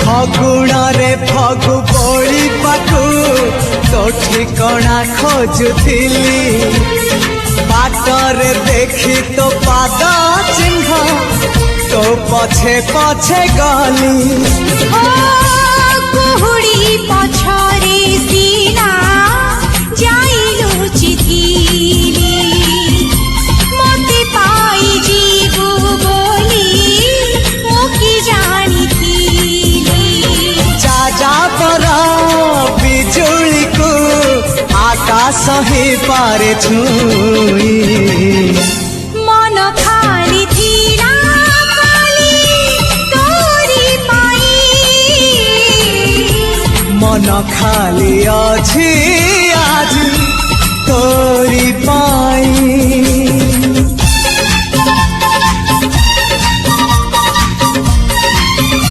ଫଗୁଣରେ ଫଗୁ ବଳି ପାଖୁ ତୋ ଠିକଣା ଖୋଜୁଥିଲି ବାଟରେ ଦେଖି ତୋ ପାଦ ଚିହ୍ନ ତୋ ପଛେ ପଛେ ଗଲି କୁହୁଡ଼ି ପଛରେ ସିନା ଯାଇ ଲୁଚିଥିଲି ମୋତେ ପାଇଯିବୁ ବୋଲି ମୁଁ କି ଜାଣିଥିଲି ଯାଯାବର ବିଜୁଳିକୁ ଆକାଶ ହିଁ ପାରେ ଛୁଇଁ ମନ ଖାଲି ଥିଲା ଖାଲି ତୋରି ପାଇଁ ମନ ଖାଲି ଅଛି ଆଜି ତୋରି ପାଇଁ।